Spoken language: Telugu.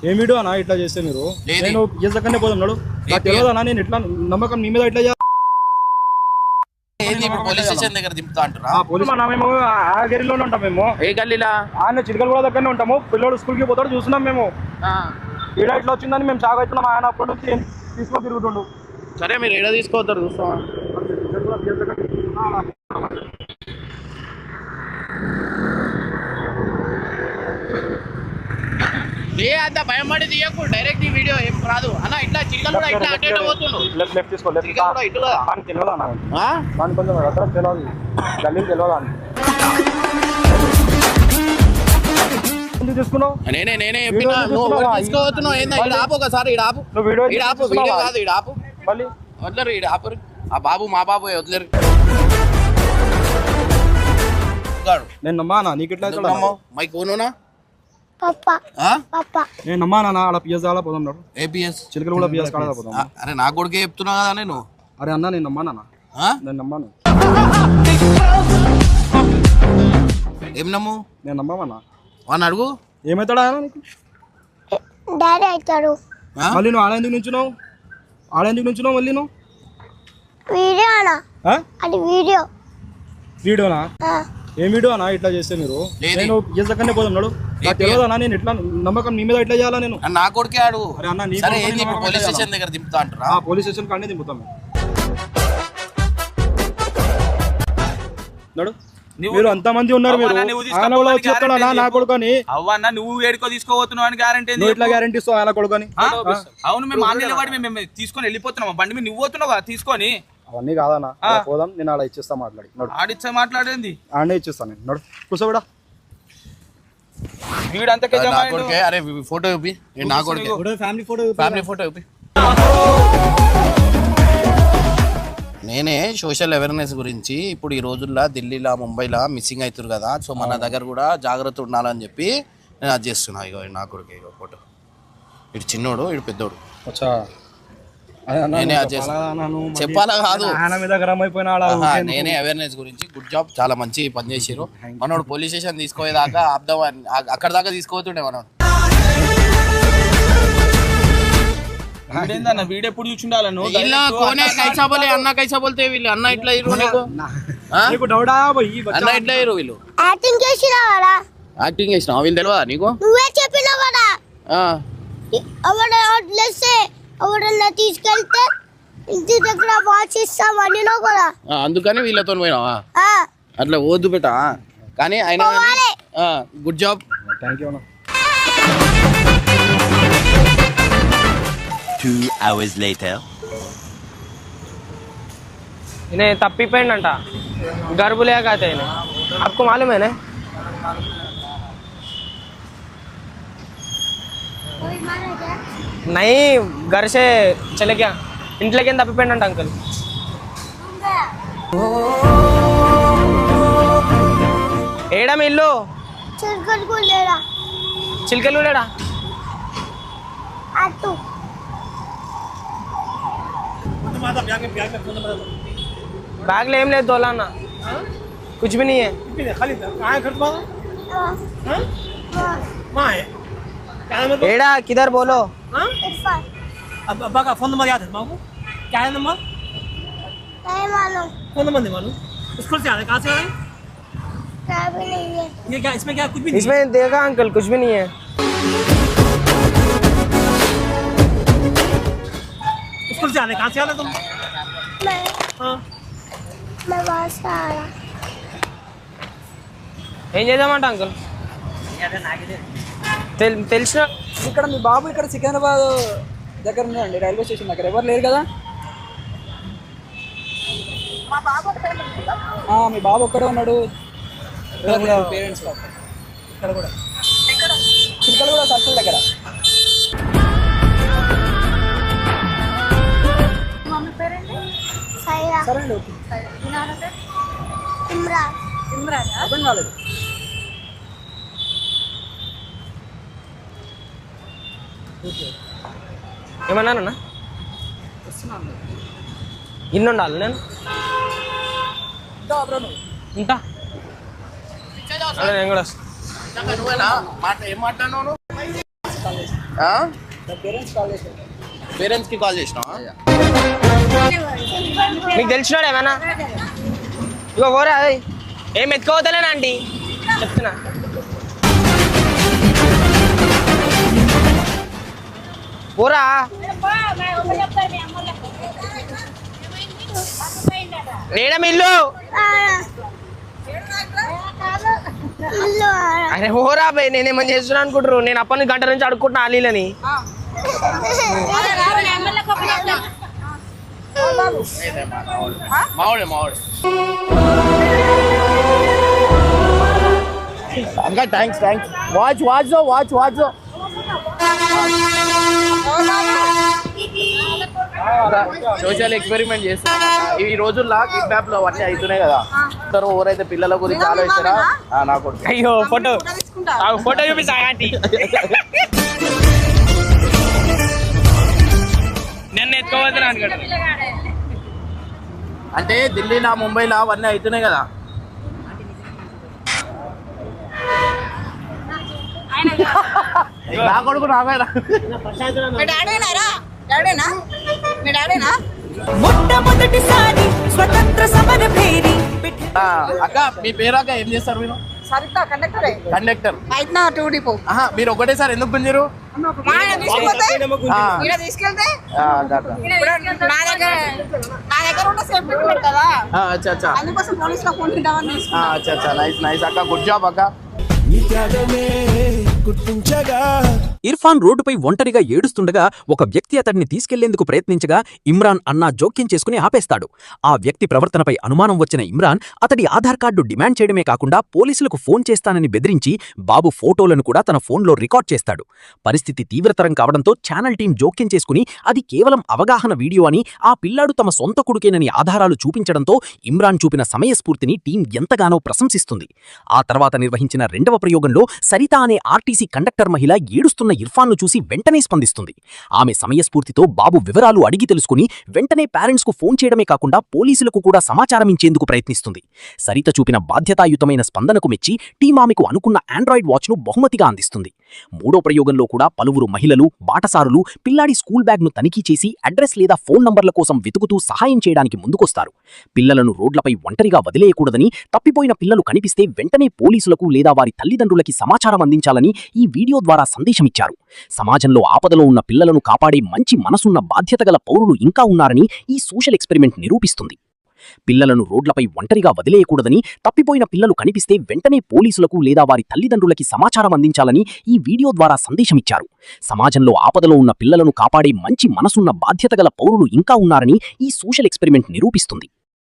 ఏం వీడియో అన్నా ఇట్లా చేస్తే మీరు నేను పిఎస్ దగ్గరనే పోదాం నడు నాకు తెలియదు అన్నా నేను ఇట్లా నమ్మకం మీ మీద ఇట్లా పోలీస్ స్టేషన్ దగ్గర దింపుతా అంటారా మేము ఆ గల్లీలోనే ఉంటాం మేము ఏ గల్లీలా ఆయన చిలకల కూడా దగ్గరనే ఉంటాము పిల్లడు స్కూల్కి పోతాడు చూస్తున్నాం మేము ఈడ ఇట్లా వచ్చిందని మేము సాగు అవుతున్నాం ఆయన అప్పటి నుంచి తీసుకొని తిరుగుతుండు సరే మీరు ఏడా తీసుకోవద్దారు చూస్తామా ఏ అంత భయం పడి తీయకు డైరెక్ట్ ఈ వీడియో ఏం రాదు అన్న ఇట్లా చికెన్ కూడా ఇట్లా అటేట్ పోతుండు లెఫ్ట్ తీసుకో లెఫ్ట్ ఇట్లా తెలియదు అన్న దాని కొంచెం అక్కడ తెలియదు గల్లీకి తెలియదు అని తీసుకున్నావు నేనే చెప్పినా నువ్వు తీసుకోవచ్చున్నావు ఏందా ఇక్కడ ఆపు ఒకసారి ఇక్కడ ఆపు వీడియో కాదు ఇక్కడ ఆపు మళ్ళీ వదలరు ఇక్కడ ఆపరు ఆ బాబు మా బాబు వదలరు నేను నమ్మానా నీకు ఎట్లా మై కోనునా నేను నమ్మానా అలా పిఎస్ కాడా పోదాం ఏపీఎస్ చిలకలు కూడా పిఎస్ కాడా పోదాం అరే నా కొడుకే చెప్తున్నా కదా నేను అరే అన్నా నేను నమ్మానా నేను నమ్మాను ఏం నమ్ము నేను నమ్మమన్నా వాడిని అడుగు ఏమవుతాడా నీకు డాడీ అవుతాడు మళ్ళీ నువ్వు ఆడేందుకు నుంచున్నావు మళ్ళీ నువ్వు వీడియోనా అది వీడియోనా ఏం వీడియో అన్నా ఇట్లా చేస్తే మీరు నేను పిఎస్ దగ్గరనే పోదాం నడు నాకు తెలియదు అన్నా నేను ఇట్లా నమ్మకం మీ మీద ఇట్లా చేయాలా నేను నా కొడుకే అడుగు అరే అన్న పోలీస్ స్టేషన్ దగ్గర దింపుతా అంటారా పోలీస్ స్టేషన్ కాడే దింపుతాం నడు మీరు అంతమంది ఉన్నారు మీరు ఆయన కూడా చెప్తాడా నా కొడుకని అవ్వన్నా నువ్వు ఏడుకో తీసుకోబోతున్నావు అని గ్యారంటీ ఇట్లా గ్యారంటీ ఇస్తావు ఆయన కొడుకని అవును మేము ఆన్లైన్ మేము తీసుకొని వెళ్ళిపోతున్నాం బండి మీద నువ్వు పోతున్నావు తీసుకొని అవన్నీ కాదన్నా పోదాం నేను ఆడ ఇచ్చేస్తా మాట్లాడి ఆడిచ్చా మాట్లాడేది ఆడనే ఇచ్చేస్తాను నేను నడు కూర్చోబెడా అరే ఫోటో చూపి నా కొడుకే ఫ్యామిలీ ఫోటో చూపి నేనే సోషల్ అవేర్నెస్ గురించి ఇప్పుడు ఈ రోజుల్లో ఢిల్లీలో ముంబైలో మిస్సింగ్ అవుతారు కదా సో మన దగ్గర కూడా జాగ్రత్త ఉండాలని చెప్పి నేను అది చేస్తున్నా ఇగో నా కొడుకే ఇగో ఫోటో ఇటు చిన్నోడు ఇటు పెద్దోడు నేనే అది చేస్తాను చెప్పాలా కాదు నేనే అవేర్నెస్ గురించి గుడ్ జాబ్ చాలా మంచి పని చేసారు మనోడు పోలీస్ స్టేషన్ తీసుకోయేదాకా ఆపుదాం అక్కడ దాకా తీసుకోతుండే మనోడు వీడియో ఎప్పుడు చూసిండాలను అన్న కైసా బోల్తే వీళ్ళు అన్న ఇట్లా అన్న ఇట్లా వీళ్ళు యాక్టింగ్ చేసినా వీళ్ళు తెలియదా నీకు ఎవరన్నా తీసుకెళ్తే ఇంటి దగ్గర వాచ్ ఇస్తామని కూడా అందుకని వీళ్ళతో పోయినావా అట్లా వద్దు పెట్టా కానీ ఆయన good job thank you 2 hours later इन्हें तप्पी पेंडंटा घर बुलाया कहते हैं आपको मालूम है ना नहीं घर से चले गया इंట్లో के तप्पी पेंडंट अंकल ఏడా మీ ఇల్లు చిల్కలు లేడా అటు बैग ले ले दोलाना कुछ भी नहीं है एड़ा किधर बोलो अब अब्बा का फोन नंबर याद है बाबू क्या है नंबर नहीं मालूम फोन नंबर नहीं मालूम स्कूल से आ रहे कहाँ से आ रहे क्या भी नहीं है ये क्या इसमें क्या कुछ भी नहीं इसमें देगा अंकल कुछ भी नहीं है स्कूल से आ रहे कहाँ से आ रहे तुम मैं वहाँ से आ रहा ఏం చేద్దామంట అంకుల్ తెలిసిన ఇక్కడ మీ బాబు ఇక్కడ సికింద్రాబాద్ దగ్గర ఉన్నాడండి రైల్వే స్టేషన్ దగ్గర ఎవరు లేరు కదా మీ బాబు ఒక్కడే ఉన్నాడు పేరెంట్స్ ఇక్కడ కూడా చిలకలు కూడా సర్కిల్ దగ్గర సరే అండి ఓకే ఇమ్రాన్ అర్థం కాలేదు ఏమన్నానన్నా ఇన్ని ఉండాలి నేను ఉంటా నేను కూడా ఏం మాట్లాడినావు కాల్ చేసి పేరెంట్స్ కాల్ చేసి పేరెంట్స్కి కాల్ చేసినావా? మీకు తెలిసినాడు ఏమన్నా? ఇగో పోరా ఏయ్. ఏం ఎత్తుకోవద్దలేనా ఆంటీ చెప్తున్నా. పోరా నేడం ఇల్లు. అరే పోరా బై, నేనేమని చేస్తున్నా అనుకుంటారు? నేను అప్పటి గంట నుంచి అడుక్కుంటున్నా ఆలీలని. మావాడే ఇంకా థ్యాంక్స్ వాచ్ సోషల్ ఎక్స్పెరిమెంట్ చేస్తున్నా. ఈ రోజుల్లో కిడ్నాప్ లో అవన్నీ అవుతున్నాయి కదా, అందరూ ఎవరైతే పిల్లల గురించి ఆలోచిస్తారా నా కొడుకు. అయ్యో ఫోటో చూపిస్తా ఆంటీ. నన్ను ఎత్తుకోవద్దు అనుకుంటా. అంటే ఢిల్లీలో ముంబైలో అవన్నీ అవుతున్నాయి కదా. నా కొడుకు నావేనా? మొట్టమొదటిసారి స్వతంత్ర సమర భేరి అక్క మీ పేరు అక్క, ఏం చేస్తారు మీరు? సరిత కండక్టర్. అయితే టూ డిపో మీరు ఒకటేసారి ఎందుకు గుంజరు? తీసుకెళ్తే నా దగ్గర ఉన్న సేఫ్టీ కదా, అచ్చా అందుకోసం పోలీసులో ఫోన్ ఇద్దామని. అచ్చా నైస్ అక్క, గుడ్ జాబ్ అక్క. ఇర్ఫాన్ రోడ్డుపై ఒంటరిగా ఏడుస్తుండగా ఒక వ్యక్తి అతడిని తీసుకెళ్లేందుకు ప్రయత్నించగా ఇమ్రాన్ అన్నా జోక్యం చేసుకుని ఆపేస్తాడు. ఆ వ్యక్తి ప్రవర్తనపై అనుమానం వచ్చిన ఇమ్రాన్ అతడి ఆధార్ కార్డు డిమాండ్ చేయడమే కాకుండా పోలీసులకు ఫోన్ చేస్తానని బెదిరించి బాబు ఫోటోలను కూడా తన ఫోన్లో రికార్డ్ చేస్తాడు. పరిస్థితి తీవ్రతరం కావడంతో ఛానల్ టీం జోక్యం చేసుకుని అది కేవలం అవగాహన వీడియో అని, ఆ పిల్లాడు తమ సొంత కొడుకేనని ఆధారాలు చూపించడంతో ఇమ్రాన్ చూపిన సమయస్ఫూర్తిని టీం ఎంతగానో ప్రశంసిస్తుంది. ఆ తర్వాత నిర్వహించిన రెండవ ప్రయోగంలో సరిత అనే ఆర్టీసీ కండక్టర్ మహిళ ఏడుస్తున్న ఇర్ఫాన్ను చూసి వెంటనే స్పందిస్తుంది. ఆమె సమయస్ఫూర్తితో బాబు వివరాలు అడిగి తెలుసుకుని వెంటనే పేరెంట్స్కు ఫోన్ చేయడమే కాకుండా పోలీసులకు కూడా సమాచారం ఇచ్చేందుకు ప్రయత్నిస్తుంది. సరిత చూపిన బాధ్యతాయుతమైన స్పందనకు మెచ్చి టీం ఆమెకు అనుకున్న ఆండ్రాయిడ్ వాచ్ను బహుమతిగా అందిస్తుంది. మూడో ప్రయోగంలో కూడా పలువురు మహిళలు, బాటసారులు పిల్లాడి స్కూల్ బ్యాగ్ను తనిఖీ చేసి అడ్రస్ లేదా ఫోన్ నంబర్ల కోసం వెతుకుతూ సహాయం చేయడానికి ముందుకొస్తారు. పిల్లలను రోడ్లపై ఒంటరిగా వదిలేయకూడదని, తప్పిపోయిన పిల్లలు కనిపిస్తే వెంటనే పోలీసులకు లేదా వారి తల్లిదండ్రులకి సమాచారం అందించాలని ఈ వీడియో ద్వారా సందేశమిచ్చారు. సమాజంలో ఆపదలో ఉన్న పిల్లలను కాపాడే మంచి మనసున్న బాధ్యతగల పౌరులు ఇంకా ఉన్నారని ఈ సోషల్ ఎక్స్పెరిమెంట్ నిరూపిస్తుంది. పిల్లలను రోడ్లపై ఒంటరిగా వదిలేయకూడదని, తప్పిపోయిన పిల్లలు కనిపిస్తే వెంటనే పోలీసులకు లేదా వారి తల్లిదండ్రులకి సమాచారం అందించాలని ఈ వీడియో ద్వారా సందేశమిచ్చారు. సమాజంలో ఆపదలో ఉన్న పిల్లలను కాపాడే మంచి మనసున్న బాధ్యతగల పౌరులు ఇంకా ఉన్నారని ఈ సోషల్ ఎక్స్పెరిమెంట్ నిరూపిస్తుంది.